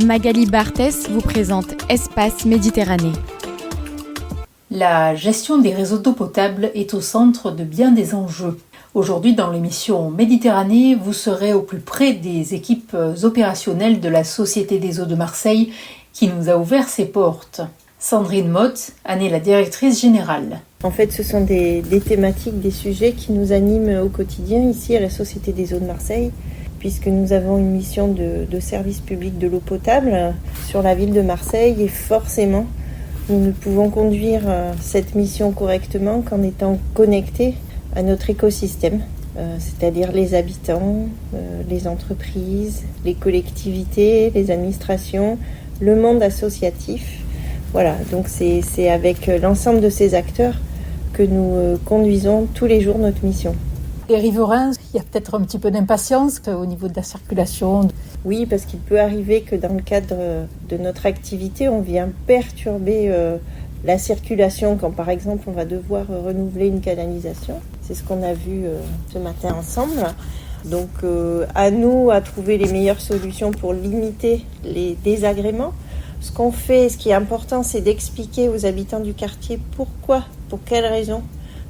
Magali Barthès vous présente Espace Méditerranée. La gestion des réseaux d'eau potable est au centre de bien des enjeux. Aujourd'hui, dans l'émission Méditerranée, vous serez au plus près des équipes opérationnelles de la Société des eaux de Marseille qui nous a ouvert ses portes. Sandrine Motte en est la directrice générale. En fait, ce sont des thématiques, des sujets qui nous animent au quotidien ici à la Société des eaux de Marseille, puisque nous avons une mission de service public de l'eau potable sur la ville de Marseille et forcément, nous ne pouvons conduire cette mission correctement qu'en étant connectés à notre écosystème, c'est-à-dire les habitants, les entreprises, les collectivités, les administrations, le monde associatif. Voilà, donc c'est avec l'ensemble de ces acteurs que nous conduisons tous les jours notre mission. Les riverains, il y a peut-être un petit peu d'impatience au niveau de la circulation. Oui, parce qu'il peut arriver que dans le cadre de notre activité, on vient perturber la circulation quand par exemple on va devoir renouveler une canalisation. C'est ce qu'on a vu ce matin ensemble. Donc à nous à trouver les meilleures solutions pour limiter les désagréments. Ce qu'on fait, ce qui est important, c'est d'expliquer aux habitants du quartier pourquoi, pour quelles raisons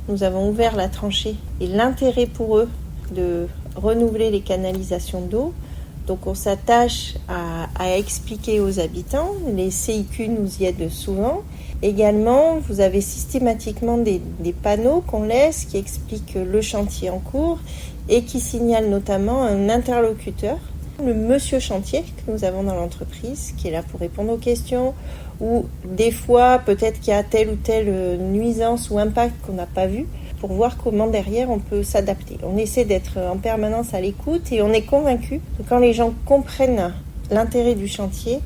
nous avons ouvert la tranchée et l'intérêt pour eux de renouveler les canalisations d'eau. Donc on s'attache à expliquer aux habitants, les CIQ nous y aident souvent. Également, vous avez systématiquement des panneaux qu'on laisse qui expliquent le chantier en cours et qui signalent notamment un interlocuteur, le monsieur chantier que nous avons dans l'entreprise, qui est là pour répondre aux questions, ou des fois peut-être qu'il y a telle ou telle nuisance ou impact qu'on n'a pas vu, pour voir comment derrière on peut s'adapter. On essaie d'être en permanence à l'écoute et on est convaincu que quand les gens comprennent l'intérêt du chantier,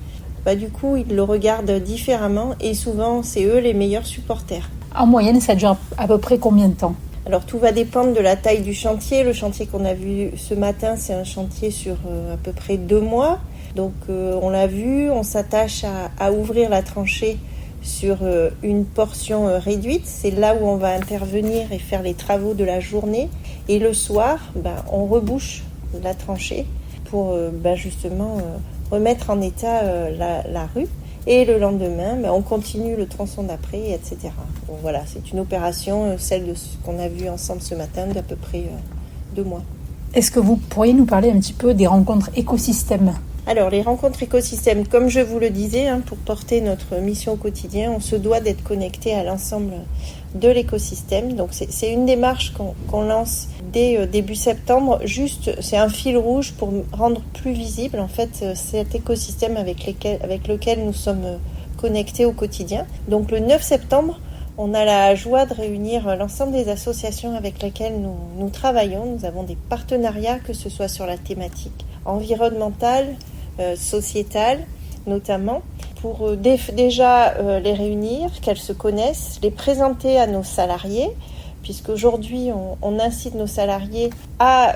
du coup ils le regardent différemment et souvent c'est eux les meilleurs supporters. En moyenne, ça dure à peu près combien de temps ? Alors tout va dépendre de la taille du chantier. Le chantier qu'on a vu ce matin, c'est un chantier sur à peu près 2 mois. Donc on l'a vu, on s'attache à ouvrir la tranchée sur une portion réduite. C'est là où on va intervenir et faire les travaux de la journée. Et le soir, on rebouche la tranchée pour justement remettre en état la rue. Et le lendemain, on continue le tronçon d'après, etc. Donc voilà, c'est une opération, celle de ce qu'on a vu ensemble ce matin, d'à peu près 2 mois. Est-ce que vous pourriez nous parler un petit peu des rencontres écosystèmes ? Alors, les rencontres écosystèmes, comme je vous le disais, pour porter notre mission au quotidien, on se doit d'être connecté à l'ensemble de l'écosystème. Donc, c'est une démarche qu'on lance dès début septembre. Juste, c'est un fil rouge pour rendre plus visible, en fait, cet écosystème avec lequel nous sommes connectés au quotidien. Donc, le 9 septembre, on a la joie de réunir l'ensemble des associations avec lesquelles nous travaillons. Nous avons des partenariats, que ce soit sur la thématique environnementale, sociétale notamment, pour déjà les réunir, qu'elles se connaissent, les présenter à nos salariés, puisqu'aujourd'hui on incite nos salariés à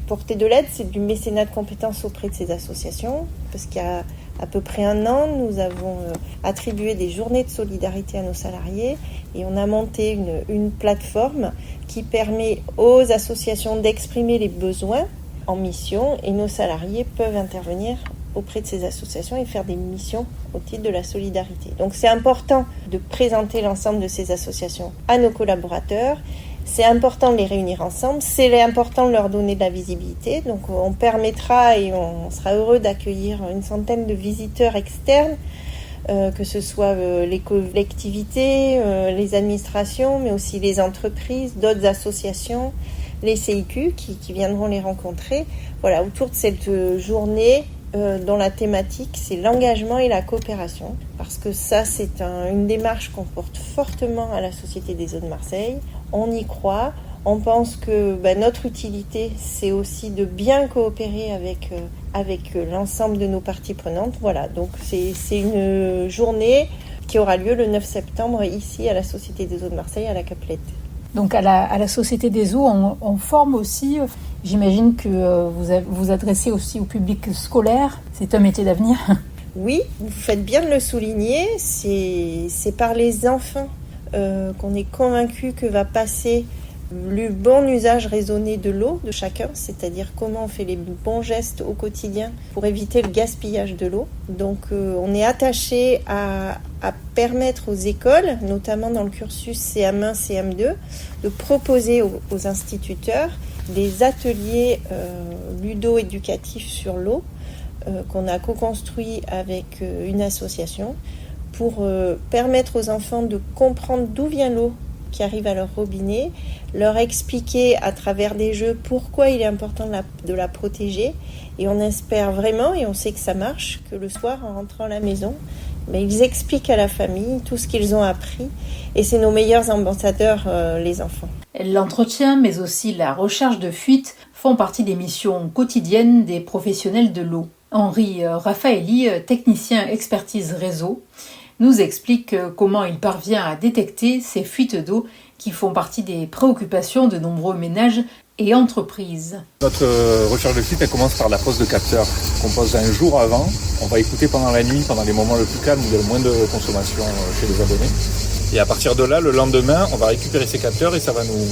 porter de l'aide, c'est du mécénat de compétences auprès de ces associations, parce qu'il y a à peu près 1 an, nous avons attribué des journées de solidarité à nos salariés et on a monté une plateforme qui permet aux associations d'exprimer les besoins en mission et nos salariés peuvent intervenir auprès de ces associations et faire des missions au titre de la solidarité. Donc c'est important de présenter l'ensemble de ces associations à nos collaborateurs, c'est important de les réunir ensemble, c'est important de leur donner de la visibilité. Donc on permettra et on sera heureux d'accueillir une centaine de visiteurs externes, que ce soit les collectivités, les administrations, mais aussi les entreprises, d'autres associations, les CIQ qui viendront les rencontrer. Voilà, autour de cette journée dont la thématique c'est l'engagement et la coopération, parce que ça c'est une démarche qu'on porte fortement à la Société des eaux de Marseille. On y croit, on pense que notre utilité c'est aussi de bien coopérer avec l'ensemble de nos parties prenantes. Voilà, donc c'est une journée qui aura lieu le 9 septembre ici à la Société des eaux de Marseille à la Caplette. Donc à la Société des eaux, on forme aussi, j'imagine que vous adressez aussi au public scolaire, c'est un métier d'avenir. Oui, vous faites bien de le souligner, c'est par les enfants qu'on est convaincu que va passer le bon usage raisonné de l'eau de chacun, c'est-à-dire comment on fait les bons gestes au quotidien pour éviter le gaspillage de l'eau. Donc on est attaché à permettre aux écoles, notamment dans le cursus CM1, CM2, de proposer aux instituteurs des ateliers ludo-éducatifs sur l'eau qu'on a co-construit avec une association pour permettre aux enfants de comprendre d'où vient l'eau qui arrive à leur robinet, leur expliquer à travers des jeux pourquoi il est important de la protéger. Et on espère vraiment, et on sait que ça marche, que le soir, en rentrant à la maison, ils expliquent à la famille tout ce qu'ils ont appris. Et c'est nos meilleurs ambassadeurs, les enfants. L'entretien, mais aussi la recherche de fuites font partie des missions quotidiennes des professionnels de l'eau. Henri Raffaeli, technicien expertise réseau, nous explique comment il parvient à détecter ces fuites d'eau qui font partie des préoccupations de nombreux ménages et entreprises. Notre recherche de fuite, elle commence par la pose de capteurs qu'on pose un jour avant. On va écouter pendant la nuit, pendant les moments le plus calmes où il y a le moins de consommation chez les abonnés. Et à partir de là, le lendemain, on va récupérer ces capteurs et ça va nous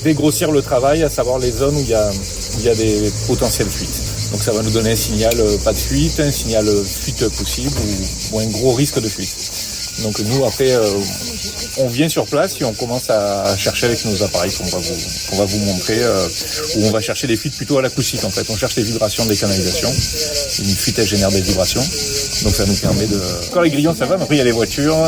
dégrossir le travail, à savoir les zones où il y a des potentielles fuites. Donc ça va nous donner un signal pas de fuite, un signal fuite possible ou un gros risque de fuite. Donc nous, après, on vient sur place et on commence à chercher avec nos appareils qu'on va vous montrer, où on va chercher les fuites plutôt à l'acoustique en fait. On cherche les vibrations des canalisations. Une fuite, elle génère des vibrations. Donc ça nous permet de... Quand les grillons, ça va, mais après il y a les voitures,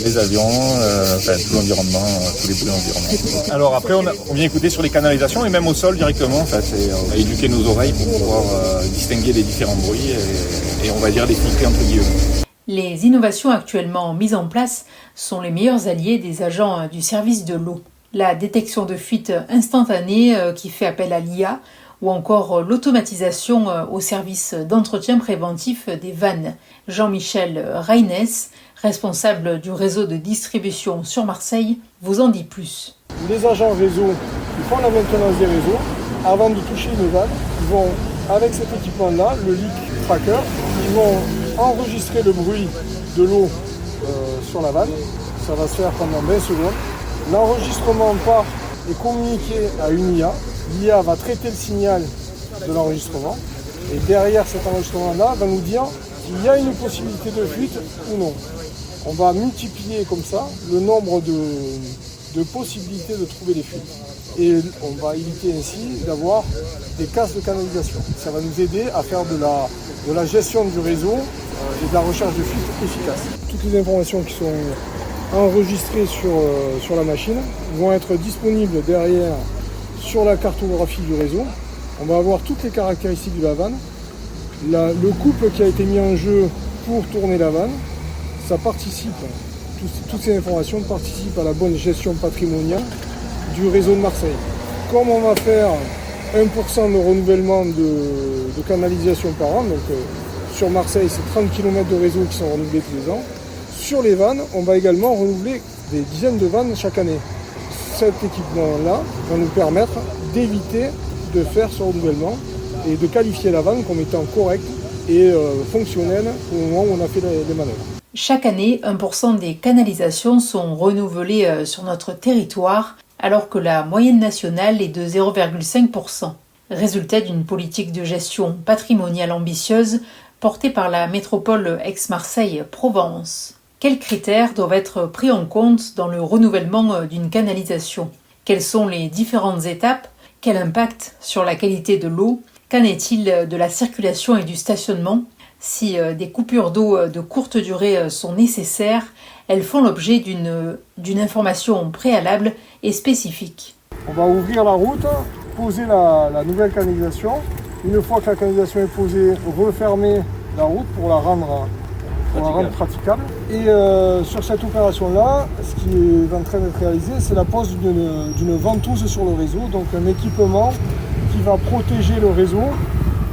les avions, tout l'environnement, tous les bruits environnants. Alors après, on vient écouter sur les canalisations et même au sol directement en fait. Et on va éduquer nos oreilles pour pouvoir distinguer les différents bruits et on va dire les filtrer entre guillemets. Les innovations actuellement mises en place sont les meilleurs alliés des agents du service de l'eau. La détection de fuites instantanée qui fait appel à l'IA ou encore l'automatisation au service d'entretien préventif des vannes. Jean-Michel Reines, responsable du réseau de distribution sur Marseille, vous en dit plus. Les agents réseau qui font la maintenance des réseaux, avant de toucher une vanne, ils vont, avec cet équipement-là, le leak tracker, ils vont enregistrer le bruit de l'eau sur la vanne. Ça va se faire pendant 20 secondes. L'enregistrement part et communiqué à une IA. L'IA va traiter le signal de l'enregistrement et derrière cet enregistrement-là va nous dire s'il y a une possibilité de fuite ou non. On va multiplier comme ça le nombre de possibilités de trouver des fuites. Et on va éviter ainsi d'avoir des casses de canalisation. Ça va nous aider à faire de la gestion du réseau et de la recherche de fuites efficace. Toutes les informations qui sont enregistrées sur la machine vont être disponibles derrière sur la cartographie du réseau. On va avoir toutes les caractéristiques de la vanne, le couple qui a été mis en jeu pour tourner la vanne. Ça participe, toutes ces informations participent à la bonne gestion patrimoniale du réseau de Marseille. Comme on va faire 1% de renouvellement de canalisation par an, donc sur Marseille c'est 30 km de réseau qui sont renouvelés tous les ans, sur les vannes on va également renouveler des dizaines de vannes chaque année. Cet équipement-là va nous permettre d'éviter de faire ce renouvellement et de qualifier la vanne comme étant correcte et fonctionnelle au moment où on a fait les manœuvres. Chaque année, 1% des canalisations sont renouvelées sur notre territoire, alors que la moyenne nationale est de 0,5%. Résultat d'une politique de gestion patrimoniale ambitieuse portée par la métropole Aix-Marseille-Provence. Quels critères doivent être pris en compte dans le renouvellement d'une canalisation? Quelles sont les différentes étapes? Quel impact sur la qualité de l'eau? Qu'en est-il de la circulation et du stationnement? Si des coupures d'eau de courte durée sont nécessaires, elles font l'objet d'une information préalable et spécifique. On va ouvrir la route, poser la nouvelle canalisation. Une fois que la canalisation est posée, refermer la route pour la rendre praticable. Et sur cette opération-là, ce qui est en train d'être réalisé, c'est la pose d'une ventouse sur le réseau, donc un équipement qui va protéger le réseau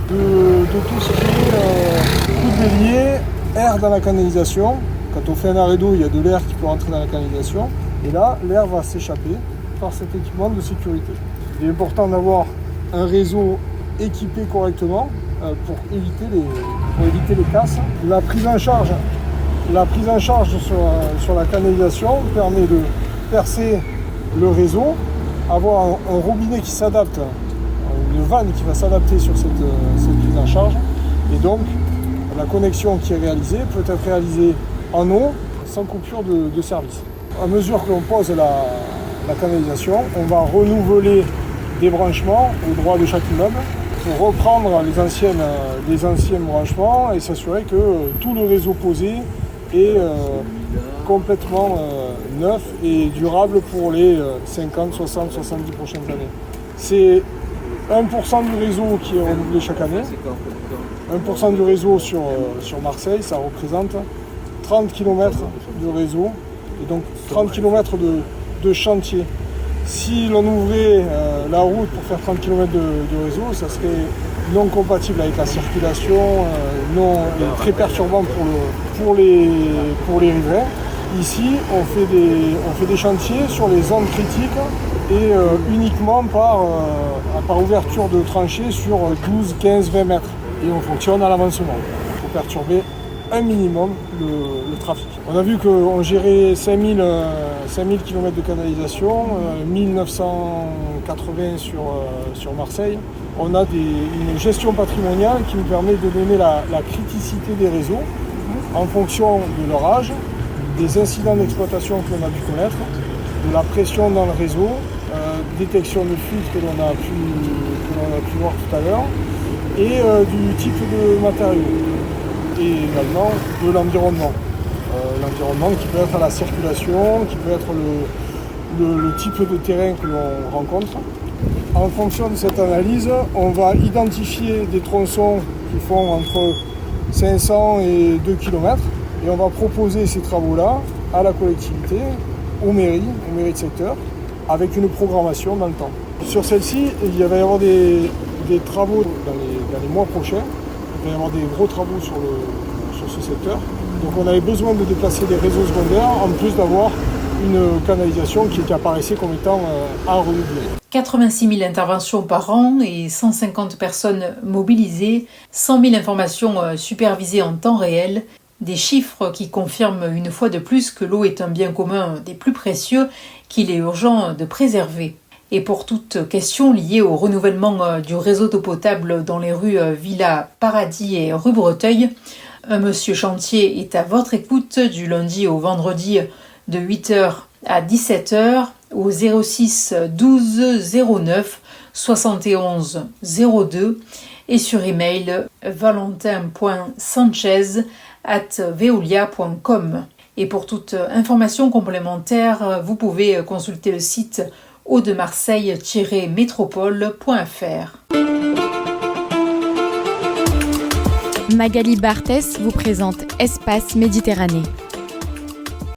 de tout ce qui est coup de bélier, air dans la canalisation. Quand on fait un arrêt d'eau, il y a de l'air qui peut rentrer dans la canalisation. Et là, l'air va s'échapper par cet équipement de sécurité. Il est important d'avoir un réseau équipé correctement pour éviter les casses. La prise en charge sur la canalisation permet de percer le réseau avoir un robinet qui s'adapte, une vanne qui va s'adapter sur cette prise en charge. Et donc, la connexion qui est réalisée peut être réalisée en eau sans coupure de service. À mesure que l'on pose la canalisation, on va renouveler des branchements au droit de chaque immeuble pour reprendre les anciens branchements et s'assurer que tout le réseau posé est complètement neuf et durable pour les 50, 60, 70 prochaines années. C'est 1% du réseau qui est renouvelé chaque année. 1% du réseau sur Marseille, ça représente 30 km de réseau et donc 30 km de chantier. Si l'on ouvrait la route pour faire 30 km de réseau, ça serait non compatible avec la circulation, très perturbant pour les riverains. Ici, on fait des chantiers sur les zones critiques et uniquement par ouverture de tranchées sur 12, 15, 20 mètres. Et on fonctionne à l'avancement pour perturber un minimum le trafic. On a vu qu'on gérait 5000 km de canalisation, 1980 sur Marseille. On a une gestion patrimoniale qui nous permet de donner la criticité des réseaux en fonction de leur âge, des incidents d'exploitation que l'on a pu connaître, de la pression dans le réseau, détection de fuite que l'on a pu voir tout à l'heure, et du type de matériaux, et également de l'environnement. L'environnement qui peut être à la circulation, qui peut être le type de terrain que l'on rencontre. En fonction de cette analyse, on va identifier des tronçons qui font entre 500 et 2 km et on va proposer ces travaux-là à la collectivité, aux mairies de secteur, avec une programmation dans le temps. Sur celle-ci, il va y avoir des travaux dans les mois prochains. Il va y avoir des gros travaux sur ce secteur. Donc on avait besoin de déplacer des réseaux secondaires en plus d'avoir une canalisation qui apparaissait comme étant à renouveler. 86 000 interventions par an et 150 personnes mobilisées, 100 000 informations supervisées en temps réel, des chiffres qui confirment une fois de plus que l'eau est un bien commun des plus précieux qu'il est urgent de préserver. Et pour toute question liée au renouvellement du réseau d'eau potable dans les rues Villa Paradis et rue Breteuil, un monsieur chantier est à votre écoute du lundi au vendredi de 8h à 17h au 06 12 09 71 02 et sur email valentin.sanchez@veolia.com. Et pour toute information complémentaire, vous pouvez consulter le site hauts-de-marseille-métropole.fr. Magali Barthès vous présente Espace Méditerranée.